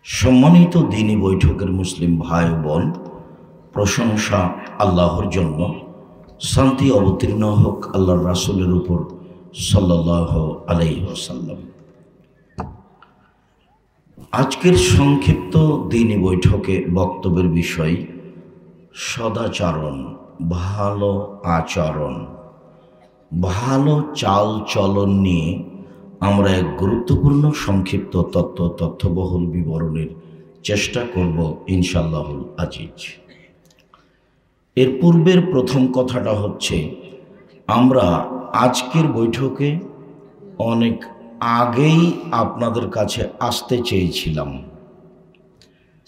সম্মানিত দ্বীনি বৈঠকের মুসলিম ভাই বোন, প্রশংসা আল্লাহর জন্য। শান্তি অবতীর্ণ হোক আল্লাহর রাসূলের উপর সাল্লাল্লাহু আলাইহি ওয়াসাল্লাম। আজকের সংক্ষিপ্ত দ্বীনি বৈঠকে বক্তব্যের বিষয় সদাচরণ, ভালো আচরণ, ভালো চাল চলন নিয়ে আমরা এক গুরুত্বপূর্ণ সংক্ষিপ্ত তথ্যবহুল বিবরণের চেষ্টা করব ইনশাআল্লাহুল আজিজ। এর পূর্বের প্রথম কথাটা হচ্ছে, আমরা আজকের বৈঠকে অনেক আগেই আপনাদের কাছে আসতে চেয়েছিলাম।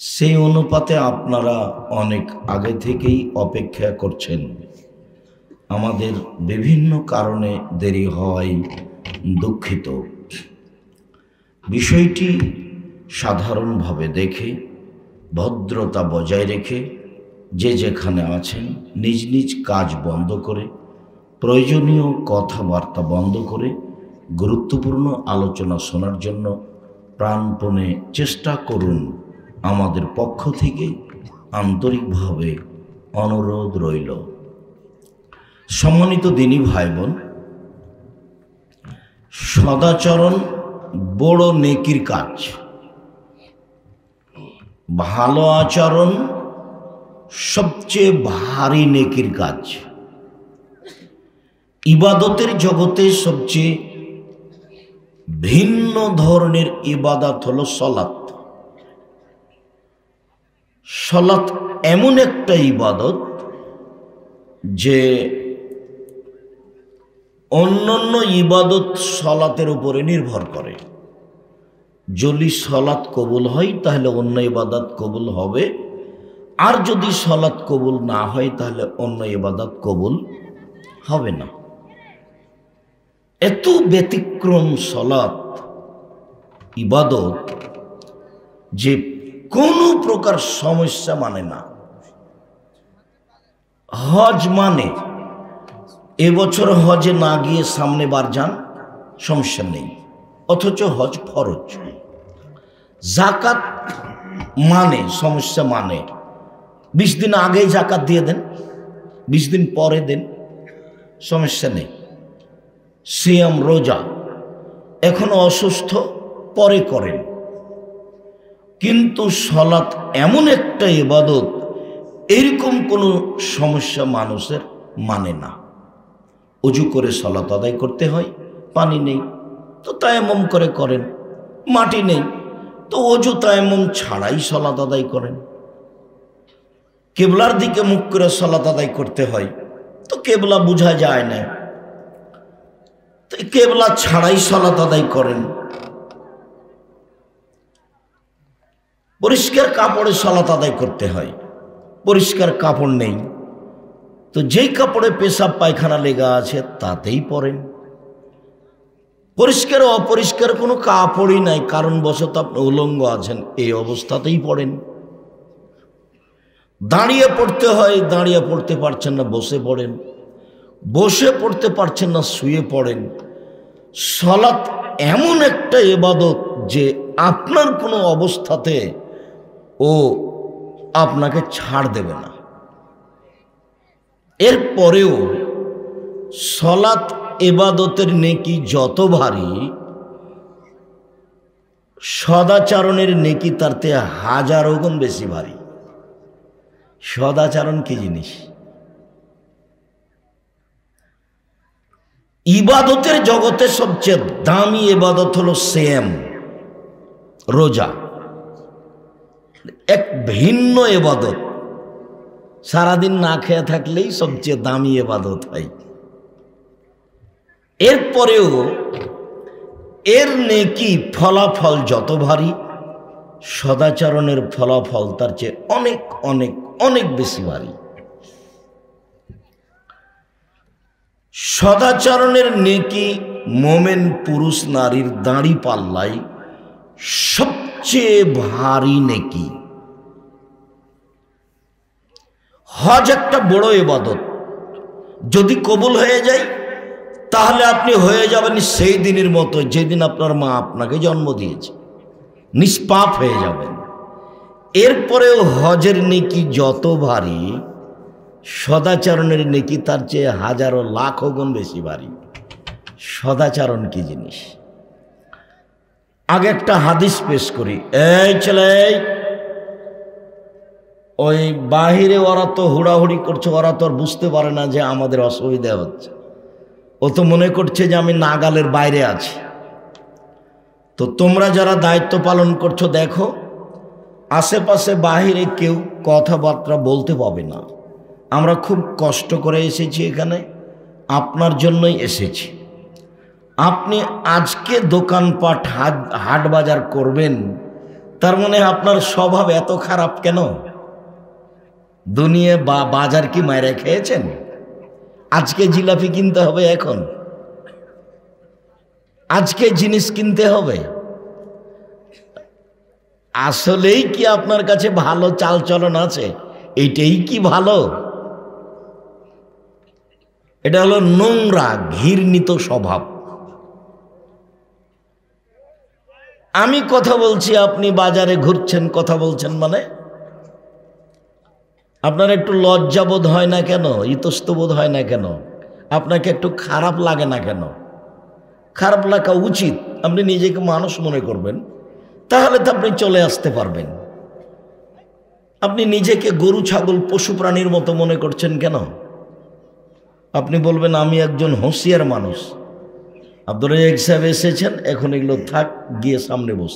সেই অনুপাতে আপনারা অনেক আগে থেকেই অপেক্ষা করছেন। আমাদের বিভিন্ন কারণে দেরি হওয়ায় দুঃখিত। বিষয়টি সাধারণভাবে দেখে, ভদ্রতা বজায় রেখে, যে যেখানে আছেন নিজ নিজ কাজ বন্ধ করে, প্রয়োজনীয় কথাবার্তা বন্ধ করে গুরুত্বপূর্ণ আলোচনা শোনার জন্য প্রাণপণে চেষ্টা করুন। আমাদের পক্ষ থেকে আন্তরিকভাবে অনুরোধ রইল। সম্মানিত দ্বীনি ভাই বোন, সদাচরণ বড় নেকির কাজ। ভালো আচরণ সবচেয়ে ভারী নেকির কাজ। ইবাদতের জগতে সবচেয়ে ভিন্ন ধরনের ইবাদত হলো সলাত। সলাত এমন একটা ইবাদত যে অন্যান্য ইবাদত সলাতের উপরে নির্ভর করে। যদি সলাত কবুল হয় তাহলে অন্য ইবাদত কবুল হবে, আর যদি সলাত কবুল না হয় তাহলে অন্য ইবাদত কবুল হবে না। এত ব্যতিক্রম সলাত ইবাদত যে কোনো প্রকার সমস্যা মানে না। হজ মানে এবছর হজে না গিয়ে সামনে বার যান, সমস্যা নেই, অথচ হজ ফরজ। জাকাত মানে সমস্যা মানে 20 দিন আগেই জাকাত দিয়ে দেন, 20 দিন পরে দেন, সমস্যা নেই। সিয়াম রোজা এখনো অসুস্থ, পরে করেন। কিন্তু সলাত এমন একটা ইবাদত, এরকম কোনো সমস্যা মানুষের মানে না। অজু করে সলাত আদায় করতে হয়, পানি নেই তো তায়াম্মুম করে করেন, মাটি নেই তো অজু তায়াম্মুম ছাড়াই সলাত আদায় করেন। কেবলার দিকে মুখ করে সলাত আদায় করতে হয় তো কেবলা বোঝা যায় না, তো কেবলা ছাড়াই সলাত আদায় করেন। পরিষ্কার কাপড়ে সলাত আদায় করতে হয়, পরিষ্কার কাপড় নেই তো যেই কাপড়ে পেশাব পায়খানা লেগা আছে তাতেই পরেন। পরিষ্কার অপরিষ্কার কোনো কাপড়ই নাই, কারণবশত আপনি উলঙ্গ আছেন, এই অবস্থাতেই পড়েন। দাঁড়িয়ে পড়তে হয়, দাঁড়িয়ে পড়তে পারছেন না, বসে পড়েন। বসে পড়তে পারছেন না, শুয়ে পড়েন। সলাত এমন একটা ইবাদত যে আপনার কোনো অবস্থাতে ও আপনাকে ছাড় দেবে না। এরপরেও সলাত ইবাদতের নেকি যত ভারী, সদাচরণের নেকি তার থেকে হাজারো গুণ বেশি ভারী। সদাচরণ কি জিনিস? ইবাদতের জগতে সবচেয়ে দামি ইবাদত হলো সিয়াম, রোজা। এক ভিন্ন ইবাদত, সারাদিন না খেয়ে থাকলেই সবচেয়ে দামি ইবাদত হয়। এরপরেও এর নেকি ফলাফল যত ভারী, সদাচরণের ফলাফল তার চেয়ে অনেক অনেক অনেক বেশি ভারী। সদাচরণের নেকি মোমেন পুরুষ নারীর দাঁড়ি পাল্লাই সবচেয়ে ভারী নেকি। হজ একটা বড় ইবাদত, যদি কবুল হয়ে যায় তাহলে আপনি হয়ে যাবেন সেই দিনের মতো যেদিন আপনার মা আপনাকে জন্ম দিয়েছে, নিষ্পাপ হয়ে যাবেন। এরপরেও হজের নেকি যত ভারী, সদাচরণের নেকি তার চেয়ে হাজারো লাখো গুণ বেশি ভারী। সদাচরণ কি জিনিস? আগে একটা হাদিস পেশ করি। এই ছেলে, ওই বাহিরে ওরা তো হুড়াহুড়ি করছে, ওরা তো আর বুঝতে পারে না যে আমাদের অসুবিধা হচ্ছে। ও তো মনে করছে যে আমি নাগালের বাইরে আছি। তো তোমরা যারা দায়িত্ব পালন করছো, দেখো আশেপাশে বাহিরে কেউ কথাবার্তা বলতে পাবে না। আমরা খুব কষ্ট করে এসেছি এখানে, আপনার জন্যই এসেছি। আপনি আজকে দোকানপাট হাট বাজার করবেন, তার মানে আপনার স্বভাব এত খারাপ কেন? দুনিয়া বাজার কি মায়েরা খেয়েছেন? আজকে জিলাপি কিনতে হবে, এখন আজকে জিনিস কিনতে হবে। আসলেই কি আপনার কাছে ভালো চালচলন আছে? এইটাই কি ভালো? এটা হলো নোংরা ঘৃণিত স্বভাব। আমি কথা বলছি, আপনি বাজারে ঘুরছেন, কথা বলছেন, মানে আপনার একটু লজ্জাবোধ হয় না কেন? ইতস্তবোধ হয় না কেন? আপনাকে একটু খারাপ লাগে না কেন? খারাপ লাগা উচিত। আপনি নিজেকে মানুষ মনে করবেন, তাহলে তো আপনি চলে আসতে পারবেন। আপনি নিজেকে গরু ছাগল পশু প্রাণীর মতো মনে করছেন কেন? আপনি বলবেন আমি একজন হুঁশিয়ার মানুষ। আব্দুর রাজ্জাক সাহেব এসেছেন, এখন এগুলো থাক, গিয়ে সামনে বস,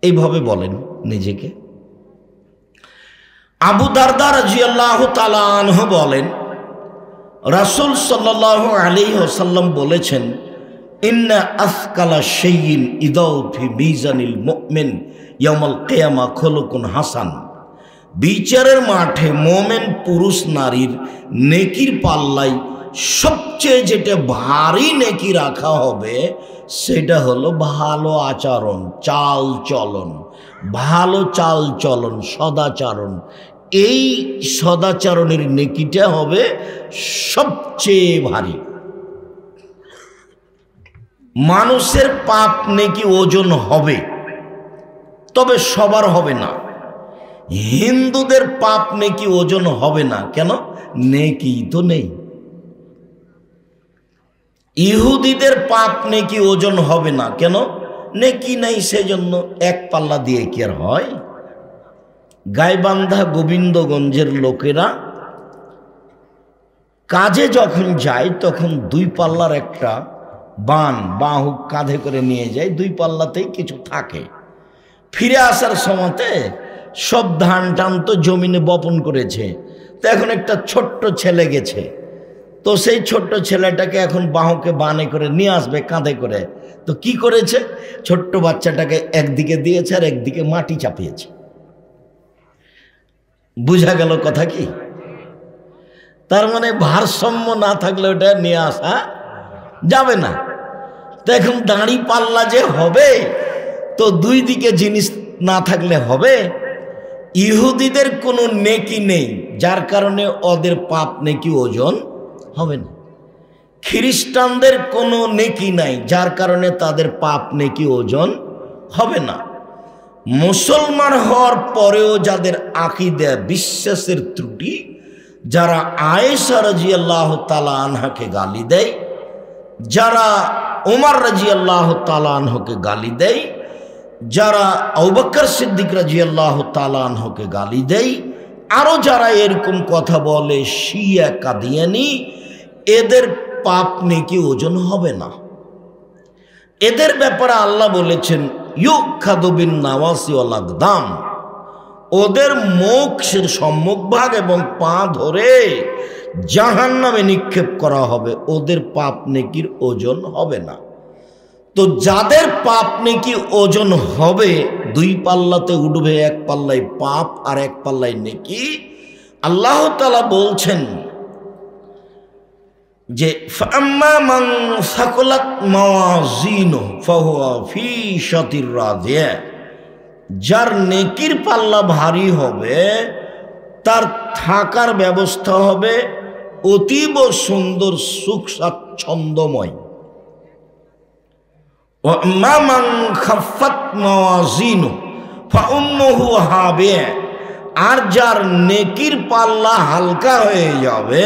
এইভাবে বলেন নিজেকে। আবু দারদা রাদিয়াল্লাহু তাআলা আনহু বলেন, রাসূল সাল্লাল্লাহু আলাইহি ওয়াসাল্লাম বলেছেন, ইন্না আসকালা শাইইন ইদাউ ফি মিজানিল মুমিন ইয়াউমাল কিয়ামা খুলুকুন হাসান। বিচারের মাঠে মোমেন পুরুষ নারীর নেকির পাল্লায় সবচেয়ে যেটা ভারী নেকি রাখা হবে সেটা হলো ভালো আচরণ, চাল চলন, ভালো চাল চলন, সদাচরণ। এই সদাচরণের নেকিটা হবে সবচেয়ে ভারী। মানুষের পাপ নেকি ওজন হবে, তবে সবার হবে না। হিন্দুদের পাপ নেকি ওজন হবে না কেন? নেকি তো নেই। ইহুদিদের পাপ নেকি ওজন হবে না কেন? নেকি নেই, সেজন্য এক পাল্লা দিয়ে কি আর হয়? গাইবান্ধা গোবিন্দগঞ্জের লোকেরা কাজে যখন যায় তখন দুই পাল্লার একটা বাহু কাঁধে করে নিয়ে যায়, দুই পাল্লাতেই কিছু থাকে। ফিরে আসার সময়তে সব ধান টান তো জমিনে বপন করেছে, তো এখন একটা ছোট্ট ছেলে গেছে, তো সেই ছোট্ট ছেলেটাকে এখন বাহুকে বানে করে নিয়ে আসবে কাঁধে করে। তো কি করেছে? ছোট্ট বাচ্চাটাকে একদিকে দিয়েছে আর একদিকে মাটি চাপিয়েছে। বুঝা গেল কথা কি? তার মানে ভারসাম্য না থাকলে ওটা নিয়ে আসা যাবে না। তো এখন দাঁড়ি পাল্লা যে হবে, তো দুই দিকে জিনিস না থাকলে হবে? ইহুদিদের কোনো নেকি নেই, যার কারণে ওদের পাপ নেকি ওজন হবে না। খ্রিস্টানদের কোনো নেকি নাই, যার কারণে তাদের পাপ নেকি ওজন হবে না। মুসলমান হওয়ার পরেও যাদের আকীদা বিশ্বাসের ত্রুটি, যারা আয়েশা রাদিয়াল্লাহু তাআলা আনহাকে গালি দেয়, যারা ওমর রাদিয়াল্লাহু তাআলা আনহুকে গালি দেয়, যারা আবু বকর সিদ্দিক রাদিয়াল্লাহু তাআলা আনহুকে গালি দেয়, আরো যারা এরকম কথা বলে শিয়া কাদিয়ানি, এদের পাপ নেকি ওজন হবে না। এদের ব্যাপারে আল্লাহ বলেছেন ইউখাযু বিন নাওয়াসি ওয়াল আকদাম, ওদের মুখের সম্মুখভাগ এবং পা ধরে জাহান্নামে নিক্ষেপ করা হবে, ওদের পাপ নেকির ওজন হবে না। তো যাদের পাপ নেকি ওজন হবে, দুই পাল্লাতে উঠবে, এক পাল্লায় পাপ আর এক পাল্লায় নেকি। আল্লাহ তাআলা বলছেন যে ফাম্মা মান সাকুলাত মাওয়াজিনু ফাহুয়া ফি শাতির রাদিয়া, যার নেকির পাল্লা ভারী হবে তার থাকার ব্যবস্থা হবে অতীব সুন্দর, সুখ স্বাচ্ছন্দ্যময়। ওয়া মান খাফফাত মাওয়াজিনু ফাউম্মুহু হাবে, আর যার নেকির পাল্লা হালকা হয়ে যাবে,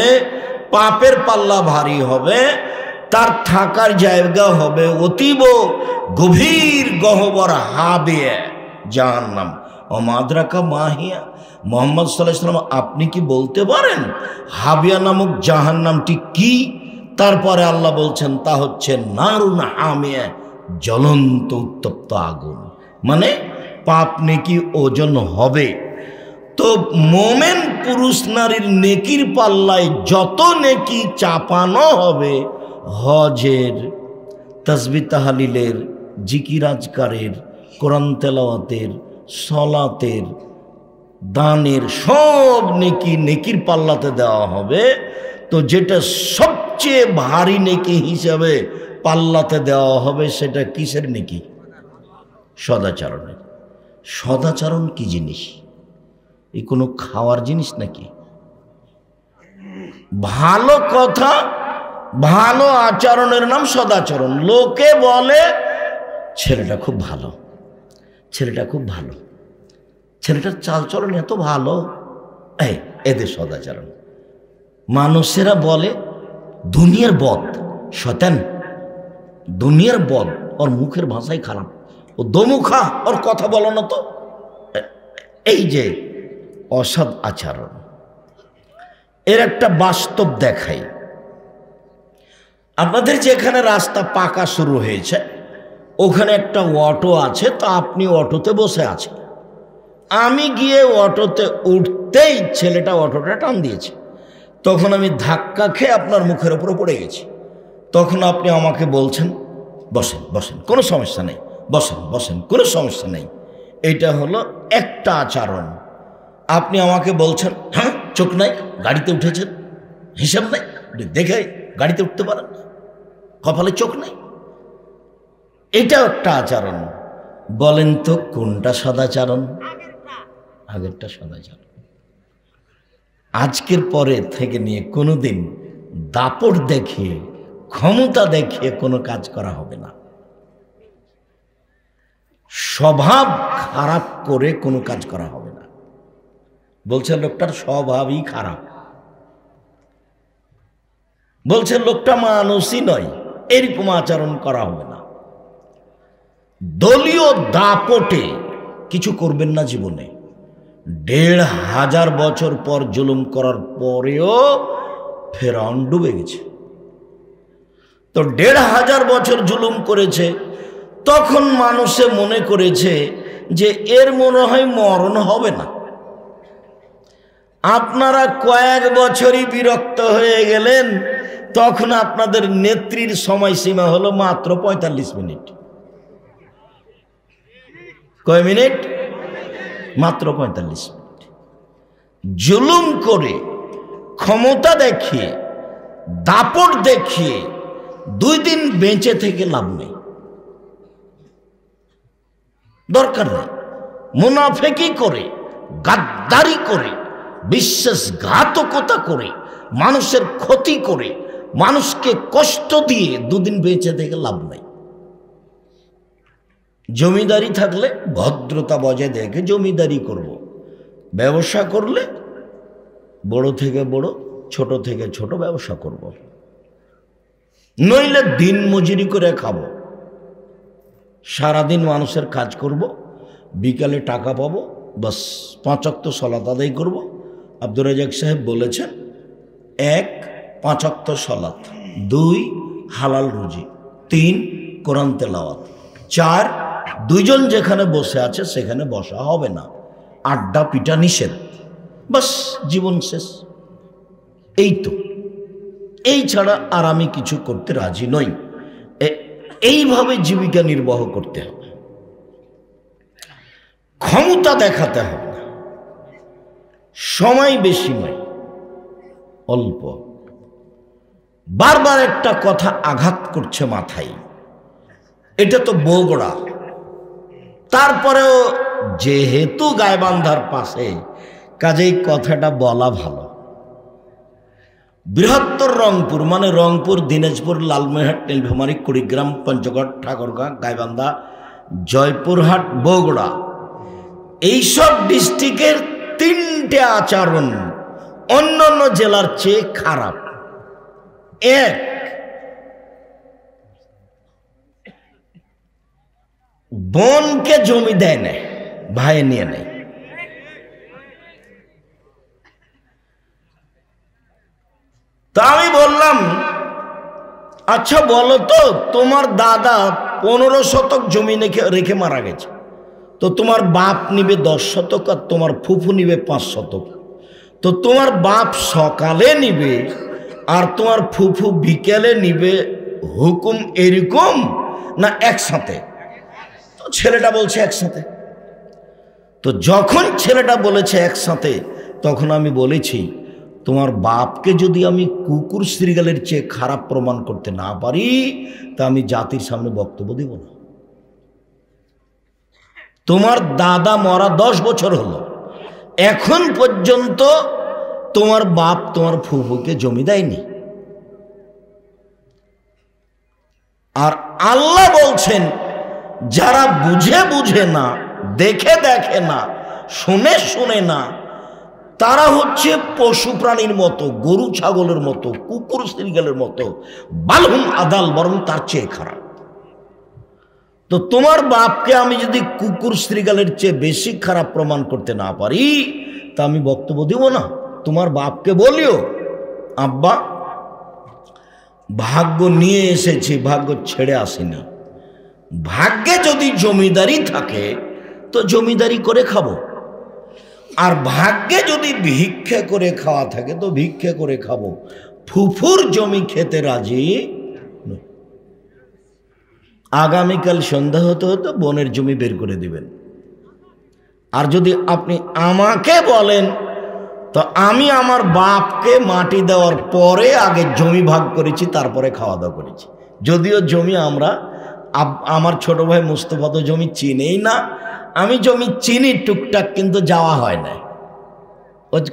পাপের পাল্লা ভারী হবে, তার থাকার জায়গা হবে অতীব গভীর গহ্বর হাবে, জাহান্নাম। ও মাদ্রাকা মাহিয়া, মোহাম্মদ সাল্লাল্লাহু আলাইহি ওয়াসাল্লাম আপনি কি বলতে পারেন হাবিয়া নামক জাহান্নামটি কি? তারপরে আল্লাহ বলছেন তা হচ্ছে নারুন হামিয়া, জ্বলন্ত উত্তপ্ত আগুন। মানে পাপ নেকি ওজন হবে। তো মোমেন পুরুষ নারীর নেকির পাল্লায় যত নেকি চাপানো হবে, হজের, তাসবিহ তাহলিলের, জিকির আজকারের, কোরআন তেলাওয়াতের, সলাতের, দানের, সব নেকি নেকির পাল্লাতে দেওয়া হবে। তো যেটা সবচেয়ে ভারী নেকি হিসাবে পাল্লাতে দেওয়া হবে সেটা কিসের নেকি? সদাচরণের। সদাচরণ কি জিনিস? এই কোনো খাওয়ার জিনিস নাকি? ভালো কথা, ভালো আচরণের নাম সদাচরণ। লোকে বলে ছেলেটা খুব ভালো, ছেলেটা খুব ভালো, ছেলেটার চালচলন এত ভালো, এদের সদাচরণ। মানুষেরা বলে দুনিয়ার বদ, শয়তান, দুনিয়ার বদ, ওর মুখের ভাষাই খারাপ, ও দোমুখা, ওর কথা বলো না তো। এই যে অসৎ আচরণ, এর একটা বাস্তব দেখাই। আপনাদের যেখানে রাস্তা পাকা শুরু হয়েছে ওখানে একটা অটো আছে, তো আপনি অটোতে বসে আছেন। আমি গিয়ে অটোতে উঠতেই ছেলেটা অটোটা টান দিয়েছে, তখন আমি ধাক্কা খেয়ে আপনার মুখের উপরে পড়ে গেছি। তখন আপনি আমাকে বলছেন বসেন বসেন, কোনো সমস্যা নেই, বসেন বসেন, কোনো সমস্যা নেই। এটা হলো একটা আচরণ। আপনি আমাকে বলছেন হ্যাঁ চোখ নাই, গাড়িতে উঠেছেন, হিসাব নাই, দেখে গাড়িতে উঠতে পারেন, কপালে চোখ নাই, এটাও একটা আচরণ। বলেন তো কোনটা সদাচরণ? আগেরটা সদাচরণ। আজকের পরে থেকে নিয়ে কোনোদিন দাপট দেখিয়ে, ক্ষমতা দেখিয়ে কোনো কাজ করা হবে না। স্বভাব খারাপ করে কোনো কাজ করা হবে না। বলছে লোকটার স্বভাবই খারাপ, বলছে লোকটা মানুষই নয়, এরকম আচরণ করা হবে না। দলীয় দাপটে কিছু করবেন না জীবনে। ১৫০০ বছর পর জুলুম করার পরেও ফেরাউন ডুবে গেছে। তো ১৫০০ বছর জুলুম করেছে, তখন মানুষে মনে করেছে যে এর মনে হয় মরণ হবে না। আপনারা কয়েক বছরই বিরক্ত হয়ে গেলেন, তখন আপনাদের নেত্রীর সময়সীমা হলো মাত্র ৪৫ মিনিট। কয় মিনিট? মাত্র ৪৫ মিনিট। জুলুম করে, ক্ষমতা দেখিয়ে, দাপট দেখিয়ে ২ দিন বেঁচে থেকে লাভ নেই, দরকার নেই। মুনাফিকি করে, গাদ্দারি করে, বিশ্বাসঘাতকতা করে, মানুষের ক্ষতি করে, মানুষকে কষ্ট দিয়ে ২ দিন বেঁচে থেকে লাভ নাই। জমিদারি থাকলে ভদ্রতা বজায় দেখে জমিদারি করব, ব্যবসা করলে বড় থেকে বড়, ছোট থেকে ছোট ব্যবসা করব, নইলে দিন মজুরি করে খাবো। সারাদিন মানুষের কাজ করব, বিকালে টাকা পাবো, বাস ৫ ওয়াক্ত সালাত আদায় করব। আব্দুর রাজ্জাক সাহেব বলেছেন ১ ৫ ওয়াক্ত সালাত, ২ হালাল রুজি, ৩ কোরআন তেলাওয়াত, ৪ দুইজন যেখানে বসে আছে সেখানে বসা হবে না, আড্ডা পিটা নিষেধ, বাস জীবন শেষ। এই তো, এই ছাড়া আর আমি কিছু করতে রাজি নই। এইভাবে জীবিকা নির্বাহ করতে হবে। ক্ষমতা দেখাতে হবে না, সময় বেশি নয়, অল্প। বারবার একটা কথা আঘাত করছে মাথায়, এটা তো বগুড়া, তারপরেও যেহেতু গাইবান্ধার পাশে, কাজেই কথাটা বলা ভালো। বৃহত্তর রংপুর মানে রংপুর, দিনাজপুর, লালমনিরহাট, নীলফামারী, কুড়িগ্রাম, পঞ্চগড়, ঠাকুরগাঁ, গাইবান্ধা, জয়পুরহাট, বগুড়া, এইসব ডিস্ট্রিক্টের তিনটে আচরণ অন্যান্য জেলার চেয়ে খারাপ। এক, বোনকে জমি দেয় না, ভাই নিয়ে নেয়। তা আমি বললাম, আচ্ছা বলো তো, তোমার দাদা 15 শতক জমি রেখে মারা গেছে, তো তোমার বাপ নিবে 10 শতক আর তোমার ফুফু নিবে 5 শতক, তো তোমার বাপ সকালে নিবে আর তোমার ফুফু বিকেলে নিবে, হুকুম এরকম না একসাথে? তো ছেলেটা বলছে একসাথে। তো যখন ছেলেটা বলেছে একসাথে, তখন আমি বলেছি, তোমার বাপকে যদি আমি কুকুর শ্রীগালের চেয়ে খারাপ প্রমাণ করতে না পারি, তা আমি জাতির সামনে বক্তব্য দেব না। তোমার দাদা মরা 10 বছর হলো, এখন পর্যন্ত তোমার বাপ তোমার ফুফুকে জমি দেয়নি। আর আল্লাহ বলছেন, যারা বুঝে বুঝে না, দেখে দেখে না, শুনে শুনে না, তারা হচ্ছে পশু প্রাণীর মতো, গরু ছাগলের মতো, কুকুর শ্রীগালের মতো, বালহুম আদাল, বরং তার চেয়ে খারাপ। তো তোমার বাপকে আমি যদি কুকুর শ্রীগালের চেয়ে বেশি খারাপ প্রমাণ করতে না পারি, তা আমি বক্তব্য দেব না। তোমার বাপকে বলিও, আব্বা ভাগ্য নিয়ে এসেছি, ভাগ্য ছেড়ে আসেনি। ভাগ্যে যদি জমিদারি থাকে তো জমিদারি করে খাবো, আর ভাগ্যে যদি ভিক্ষা করে খাওয়া থাকে তো ভিক্ষা করে খাবো। ফুফুর জমি খেতে রাজি নই। আগামীকাল সন্ধ্যা হতে হতে বোনের জমি বের করে দিবেন। আর যদি আপনি আমাকে বলেন, তো আমি আমার বাপকে মাটি দেওয়ার পরে আগে জমি ভাগ করেছি, তারপরে খাওয়া দাওয়া করেছি। যদিও জমি আমার ছোট ভাই মুস্তফা তো জমি চিনেই না, আমি জমি চিনি টুকটাক, কিন্তু যাওয়া হয় না,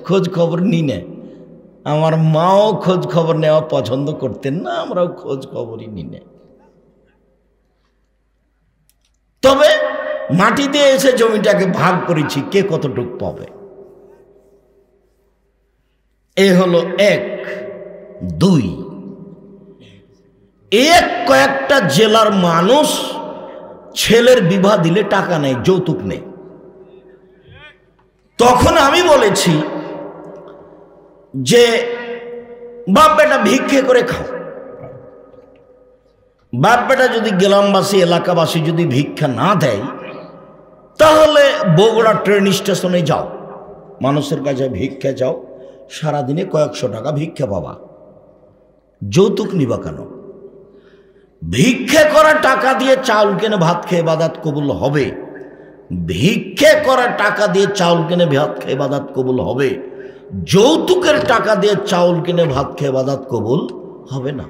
খোঁজ খবর নি না। আমার মাও খোঁজ খবর নেওয়া পছন্দ করতেন না, আমরাও খোঁজ খবরই নি না। তবে মাটি দিয়ে এসে জমিটাকে ভাগ করেছি, কে কতটুক পাবে। এ হলো 1। 2, কয়েকটা জেলার মানুষ ছেলের বিবাহ দিলে টাকা নেই, যৌতুক নেই। তখন আমি বলেছি যে বাপ বেটা ভিক্ষে করে খাও। বাপ বেটা যদি গ্রামবাসী এলাকাবাসী যদি ভিক্ষা না দেয়, তাহলে বগুড়া ট্রেন স্টেশনে যাও, মানুষের কাছে ভিক্ষা যাও, সারাদিনে কয়েকশো টাকা ভিক্ষা পাবা। যৌতুক নিবা কেন? ভিক্ষে করা টাকা দিয়ে চাউল কিনে ভাত খেয়ে ইবাদত কবুল হবে, ভিক্ষে করা টাকা দিয়ে চাউল কিনে ভাত খেয়ে ইবাদত কবুল হবে। যৌতুকের টাকা দিয়ে চাউল কিনে ভাত খেয়ে ইবাদত কবুল হবে না।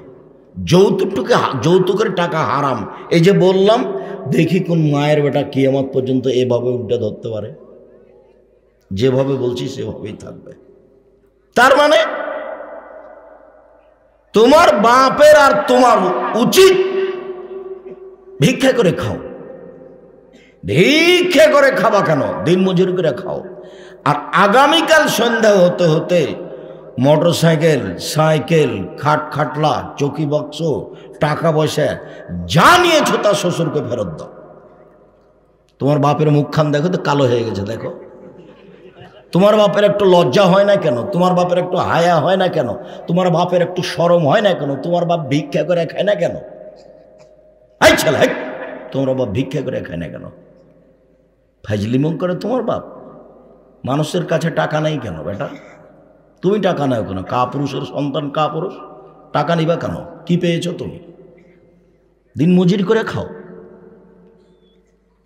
যৌতুকের টাকা হারাম। এই যে বললাম, দেখি কোন মায়ের বেটা কিয়ামত পর্যন্ত এভাবে উল্টে ধরতে পারে। যেভাবে বলছি সেভাবেই থাকবে। তার মানে তোমার বাপের আর তোমার উচিত ভিক্ষা করে খাও। ভিক্ষা করে খাবা কেন? দিন মজুরি করে খাও। আর আগামীকাল সন্ধ্যা হতে হতে মোটরসাইকেল, সাইকেল, খাটলা, চৌকি বাক্স, টাকা পয়সা যা নিয়েছো তা শ্বশুরকে ফেরত দাও। তোমার বাপের মুখখান দেখো তো কালো হয়ে গেছে, দেখো। তোমার বাপের একটু লজ্জা হয় না কেন? তোমার বাপের একটু হায়া হয় না কেন? তোমার বাপের একটু শরম হয় না কেন? তোমার বাপ ভিক্ষা করে খায় না কেন? এই ছেলে, তোমার বাপ ভিক্ষা করে খায় না কেন? ফাজলিমো করে তোমার বাপ? মানুষের কাছে টাকা নেই কেন বেটা? তুমি টাকা নাও কেন? কাপুরুষের সন্তান, কাপুরুষ, টাকা নিবা কেন? কি পেয়েছো তুমি? দিন মজুরি করে খাও,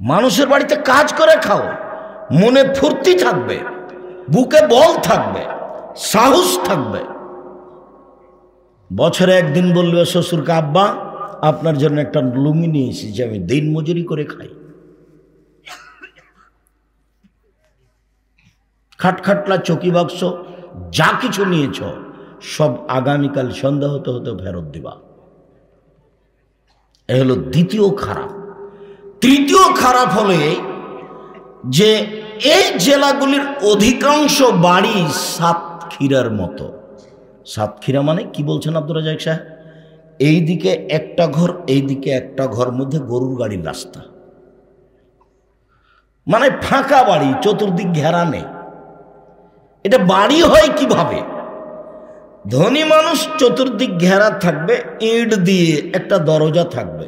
মানুষের বাড়িতে কাজ করে খাও, মনে ফুর্তি থাকবে, বুকে বল থাকবে, সাহস থাকবে। বছরে একদিন বলবে শ্বশুরকে, আব্বা আপনার জন্য একটা লুঙ্গি নিয়ে এসেছি, আমি দিন মজুরি করে খাই। খাটখাটলা, চৌকি বাক্স যা কিছু নিয়েছ সব আগামীকাল সন্ধ্যা হতে হতে ফেরত দিবা। এ হলো দ্বিতীয় খারাপ। তৃতীয় খারাপ হলে যে এই জেলাগুলির অধিকাংশ বাড়ি সাতক্ষীরার মতো। সাতক্ষীরা মানে কি বলছেন আব্দুর রাজ্জাক সাহেব? এইদিকে একটা ঘর, এইদিকে একটা ঘর, মধ্যে গরুর গাড়ির রাস্তা, মানে ফাঁকা বাড়ি, চতুর্দিক ঘেরা নেই। এটা বাড়ি হয় কিভাবে? ধনী মানুষ চতুর্দিক ঘেরা থাকবে, ইট দিয়ে একটা দরজা থাকবে।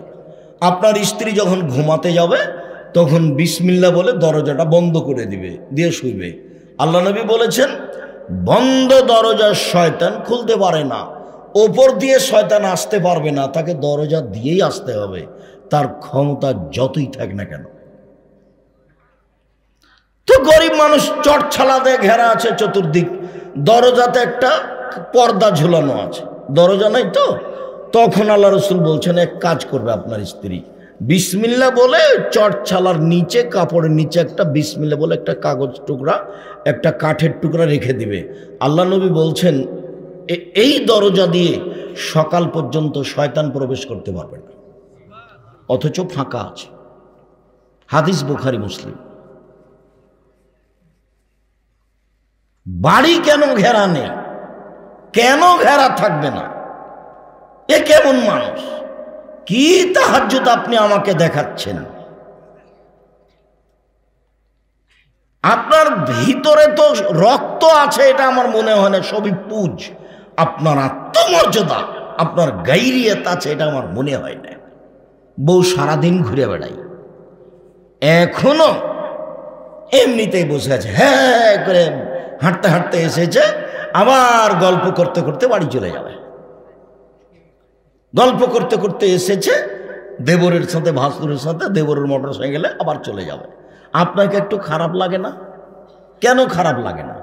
আপনার স্ত্রী যখন ঘুমাতে যাবে তখন বিসমিল্লাহ বলে দরজাটা বন্ধ করে দিবে, দিয়ে শুইবে। আল্লাহ নবী বলেছেন, বন্ধ দরজা শয়তান খুলতে পারে না, ওপর দিয়ে শয়তান আসতে পারবে না, তাকে দরজা দিয়েই আসতে হবে, তার ক্ষমতা যতই থাক না কেন। তো গরিব মানুষ চটছালা দিয়ে ঘেরা আছে চতুর্দিক, দরজাতে একটা পর্দা ঝুলানো আছে, দরজা নাই তো। তখন আল্লাহ রসুল বলছেন, এক কাজ করবে আপনার স্ত্রী, বিসমিল্লাহ বলে চটছালার নিচে, কাপড়ের নিচে একটা বিসমিল্লাহ বলে একটা কাগজ টুকরা, একটা কাঠের টুকরা রেখে দিবে। আল্লাহ নবী বলছেন, এই দরজা দিয়ে সকাল পর্যন্ত শয়তান প্রবেশ করতে পারবে না, অথচ ফাঁকা আছে। হাদিস বুখারী মুসলিম। বাড়ি কেন ঘেরা নেই? কেন ঘেরা থাকবে না? এ কেমন মানুষ? কি তাহাজ্জুদ আপনি আমাকে দেখাচ্ছেন? আপনার ভিতরে তো রক্ত আছে, এটা আমার মনে হয় না, সবই পুজ। আপনার আত্মমর্যাদা, আপনার গাইরিয়ত আছে, এটা আমার মনে হয় না। বউ সারাদিন ঘুরে বেড়াই, এখনো এমনিতেই বসে আছে, হ্যাঁ করে হাঁটতে হাঁটতে এসেছে, আবার গল্প করতে করতে বাড়ি চলে যাবে। গল্প করতে করতে এসেছে দেবরের সাথে, ভাসুরের সাথে, দেবরের মোটর সাইকেলে আবার চলে যাবে। আপনাকে একটু খারাপ লাগে না? কেন খারাপ লাগে না?